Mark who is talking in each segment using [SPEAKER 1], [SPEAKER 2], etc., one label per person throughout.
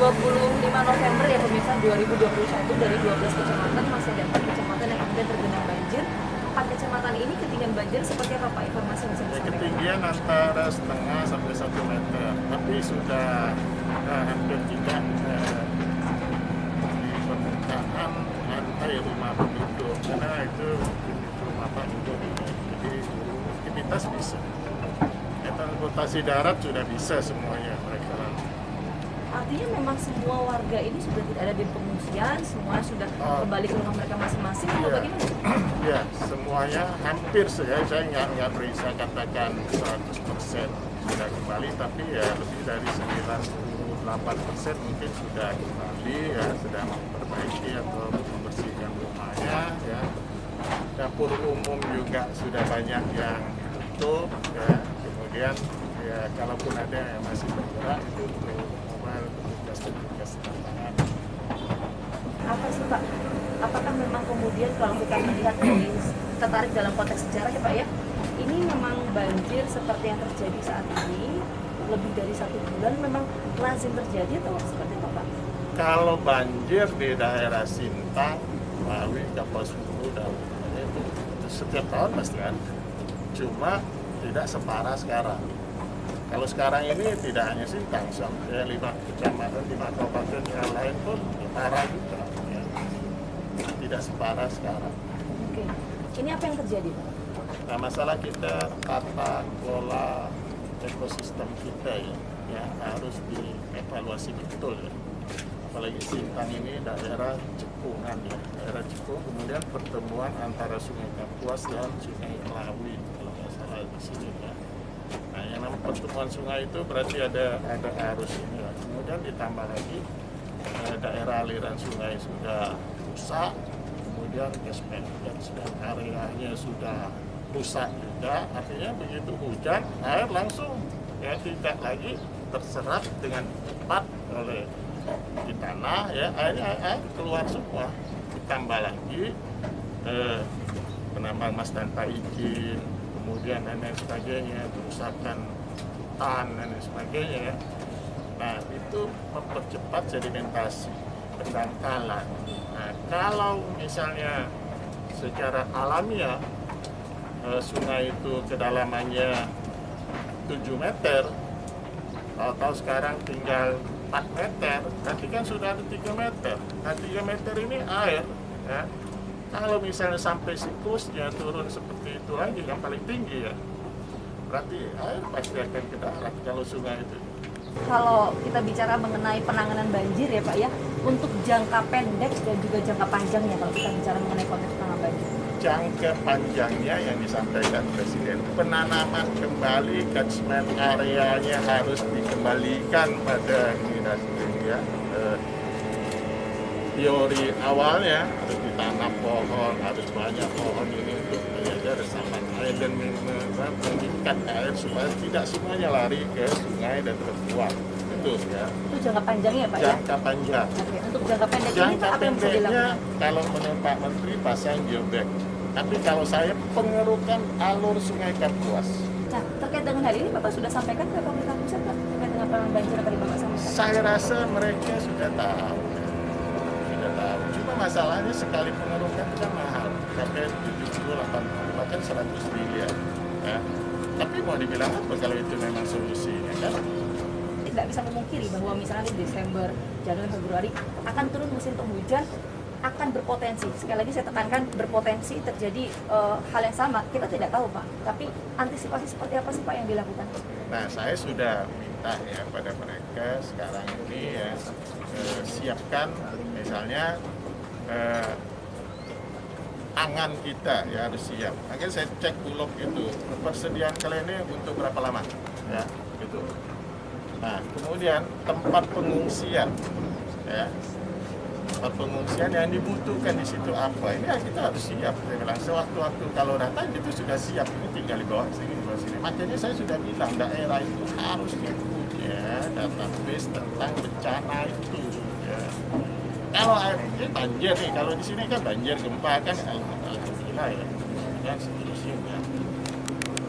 [SPEAKER 1] 25 November ya pemirsa 2021 dari 12 kecamatan masih ada 4 kecamatan yang kemudian tergenang banjir. 4 kecamatan ini ketinggian banjir seperti apa Pak? Informasi yang bisa disampaikan?
[SPEAKER 2] Ketinggian antara setengah sampai 1 meter, tapi sudah hampir tidak di permukaan lantai rumah penduduk karena itu rumah penduduk, jadi aktivitas bisa. Transportasi darat sudah bisa semuanya mereka.
[SPEAKER 1] Artinya memang semua warga ini sudah tidak ada di pengungsian, semua sudah kembali ke rumah mereka masing-masing atau bagaimana?
[SPEAKER 2] Ya, semuanya hampir saya nggak bisa katakan 100% sudah kembali, tapi ya lebih dari 98% mungkin sudah kembali ya, sedang memperbaiki atau membersihkan rumahnya ya. Dapur umum juga sudah banyak yang tutup ya. Kemudian ya kalaupun ada yang masih bergerak itu tugas tantangan.
[SPEAKER 1] Apa sih Pak? Apakah memang kemudian kalau kita melihat dari tertarik dalam konteks sejarah ya Pak ya, ini memang banjir seperti yang terjadi saat ini lebih dari 1 bulan memang lazim terjadi atau seperti apa Pak?
[SPEAKER 2] Kalau banjir di daerah Sintang, Wawi, Kapuasulu dan itu setiap tahun pasti ada. Cuma tidak separah sekarang. Kalau sekarang ini tidak hanya Sintang, sampai 5 kecamatan, 5 kabupaten yang lain pun parah juga. Ya. Tidak separah sekarang.
[SPEAKER 1] Oke. Ini apa yang terjadi Pak?
[SPEAKER 2] Nah, masalah kita tata kelola ekosistem kita ya harus dievaluasi betul ya. Apalagi Sintang ini daerah cekungan ya, daerah cekung, kemudian pertemuan antara Sungai Kapuas dan Sungai Melawi kalau nggak salah di sini ya. Nah, yang namanya pertemuan sungai itu berarti ada arus ini ya. Kemudian ditambah lagi daerah aliran sungai sudah rusak, kemudian catchment areanya sudah rusak juga. Artinya begitu hujan, air langsung ya tidak lagi terserap dengan cepat oleh di tanah ya, air keluar semua. Ditambah lagi penambangan emas tanpa izin, kemudian dan lain sebagainya, kerusakan hutan dan lain sebagainya ya. Nah, itu mempercepat sedimentasi, pendangkalan. Nah, kalau misalnya secara alamiah sungai itu kedalamannya 7 meter, tahu sekarang tinggal 4 meter, nanti kan sudah ada 3 meter. Nah, 3 meter ini air ya. Kalau misalnya sampai siklusnya turun seperti itu lagi yang paling tinggi ya, berarti air pasti akan ke darat kalau sungai itu.
[SPEAKER 1] Kalau kita bicara mengenai penanganan banjir ya Pak ya, untuk jangka pendek dan juga jangka panjangnya kalau kita bicara mengenai konteks penanganan banjir.
[SPEAKER 2] Jangka panjangnya yang disampaikan Presiden, penanaman kembali catchment areanya harus dikembalikan pada ya. Teori awalnya harus ditanam pohon, harus banyak pohon ini untuk menjaga resapan air dan meningkatkan air supaya tidak semuanya lari ke sungai dan terbuang. Itu ya.
[SPEAKER 1] Itu jangka panjangnya ya Pak ya?
[SPEAKER 2] Jangka panjang.
[SPEAKER 1] Oke. Untuk jangka pendek ini
[SPEAKER 2] Jangka
[SPEAKER 1] Pak apa yang bisa
[SPEAKER 2] pendeknya
[SPEAKER 1] dilakukan?
[SPEAKER 2] kalau menurut Pak Menteri pasang geobag. Tapi kalau saya pengerukan alur Sungai Kapuas.
[SPEAKER 1] Nah, terkait dengan hal ini Bapak sudah sampaikan ke pemerintah pusat Pak terkait dengan penanganan banjir yang tadi Bapak sampaikan?
[SPEAKER 2] Saya rasa mereka sudah tahu. Cuma masalahnya sekali pengerukan itu kan mahal, sampai 70-80 bahkan 100 miliar ya. Tapi mau dibilang apa kalau itu memang solusinya kan?
[SPEAKER 1] Tidak bisa memungkiri bahwa misalnya di Desember, Januari, Februari akan turun musim penghujan, akan berpotensi, sekali lagi saya tekankan berpotensi terjadi hal yang sama. Kita tidak tahu Pak, tapi antisipasi seperti apa sih Pak yang dilakukan?
[SPEAKER 2] Nah, saya sudah minta ya pada mereka sekarang ini ya siapkan misalnya angan kita ya harus siap. Akhirnya saya cek Bulog itu persediaan kalian ini untuk berapa lama ya gitu. Nah, kemudian tempat pengungsian ya. Tempat pengungsian yang dibutuhkan di situ apa? Ini ya kita harus siap. Saya bilang sewaktu-waktu kalau datang itu sudah siap. Ini tinggal di bawah sini, di bawah sini. Makanya saya sudah bilang daerah itu harus punya database tentang bencana itu. Ya. Kalau air ini banjir nih, kalau di sini kan banjir gempa kan alhamdulillah ya. Dan seterusnya.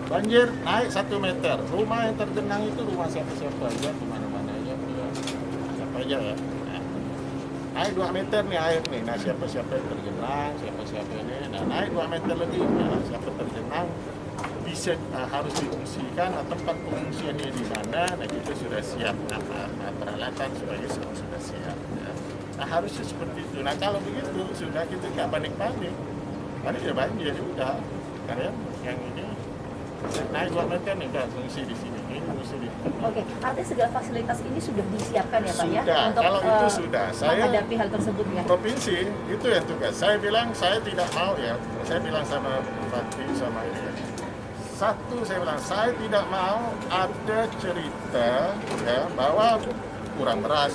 [SPEAKER 2] Banjir naik 1 meter. Rumah yang tergenang itu rumah siapa-siapa aja, di mana-mana aja. Ya. Siapa aja ya. Nah, naik 2 meter nih air nih, nah siapa-siapa yang tergenang, siapa-siapa ini, nah naik 2 meter lebih, nah siapa tergenang bisa harus diungsikan, atau tempat pengungsiannya di mana, nah kita sudah siap, peralatan sebagai semua sudah siap. Ya. Nah harusnya seperti itu. Nah kalau begitu sudah kita nggak panik-panik, panik ya banjir udah, karena yang ini naik 2 meter nih udah fungsi di sini, ini fungsi di sini.
[SPEAKER 1] Oke, artinya segala fasilitas ini sudah disiapkan ya Pak ya?
[SPEAKER 2] Sudah,
[SPEAKER 1] Untuk
[SPEAKER 2] kalau itu sudah. Saya
[SPEAKER 1] menghadapi hal tersebut ya?
[SPEAKER 2] provinsi itu yang tugas. Saya bilang saya tidak mau ya. Saya bilang sama Bupati sama ini ya. Satu saya bilang saya tidak mau ada cerita ya bahwa kurang beras,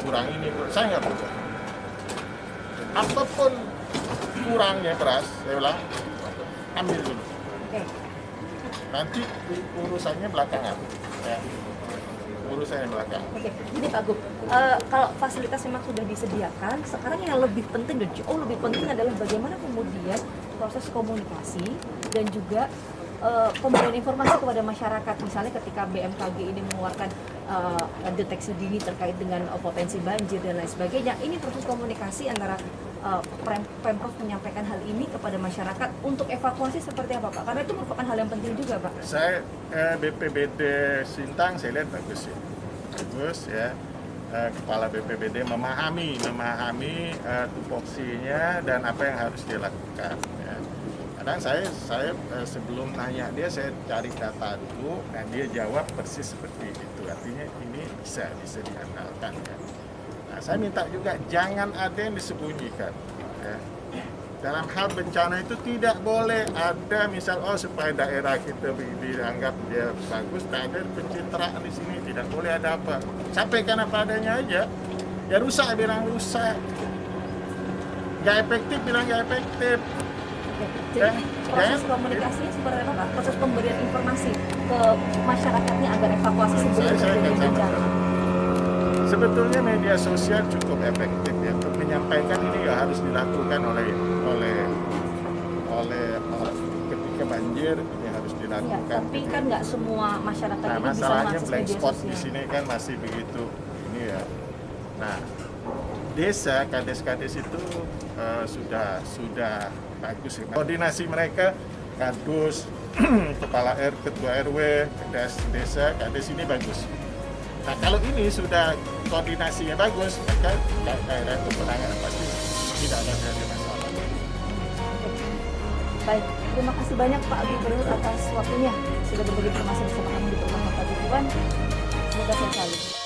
[SPEAKER 2] kurang ini, saya nggak mau. Apapun kurangnya beras, saya bilang ambil dulu.
[SPEAKER 1] Oke.
[SPEAKER 2] Nanti urusannya belakangan. Ya. Urusannya belakang.
[SPEAKER 1] Oke, gini Pak Gub, kalau fasilitas memang sudah disediakan, sekarang yang lebih penting dan jauh lebih penting adalah bagaimana kemudian proses komunikasi dan juga pemberian informasi kepada masyarakat. Misalnya ketika BMKG ini mengeluarkan deteksi dini terkait dengan potensi banjir dan lain sebagainya, ini proses komunikasi antara Pemprov menyampaikan hal ini kepada masyarakat untuk evakuasi seperti apa Pak? Karena itu merupakan hal yang penting juga Pak.
[SPEAKER 2] Saya BPBD Sintang saya lihat bagus ya, bagus ya. Kepala BPBD memahami tupoksinya dan apa yang harus dilakukan. Ya. Kadang saya sebelum tanya dia, saya cari data dulu dan dia jawab persis seperti itu. Artinya ini bisa diandalkan ya. Nah, saya minta juga jangan ada yang disembunyikan. Ya. Dalam hal bencana itu tidak boleh ada misal supaya daerah kita dianggap dia bagus, tak ada pencitraan di sini, tidak boleh ada apa. Sampaikan apa adanya aja. Ya rusak bilang rusak. Gak efektif bilang gak efektif.
[SPEAKER 1] Jadi proses komunikasinya seperti apa Pak? Proses pemberian informasi ke masyarakatnya agar evakuasi sebelum terjadi bencana.
[SPEAKER 2] Sebetulnya media sosial cukup efektif ya untuk menyampaikan ini ya harus dilakukan oleh ketika banjir ini harus dilakukan.
[SPEAKER 1] Ya, tapi kan nggak semua masyarakat
[SPEAKER 2] nah,
[SPEAKER 1] itu bisa
[SPEAKER 2] masalahnya
[SPEAKER 1] mengakses
[SPEAKER 2] blank
[SPEAKER 1] media
[SPEAKER 2] spot
[SPEAKER 1] sosial.
[SPEAKER 2] di sini kan masih begitu ini ya. Nah, desa kades-kades itu sudah bagus ya. Koordinasi mereka kadus, kepala ketua RW, kades desa, kades ini bagus. Nah kalau ini sudah koordinasinya bagus, maka daerah itu penanganan pasti tidak ada masalah.
[SPEAKER 1] Baik, terima kasih banyak Pak Gubernur atas waktunya sudah berbagi informasi bersama kami di Program Paguyuban. Semoga sehat selalu.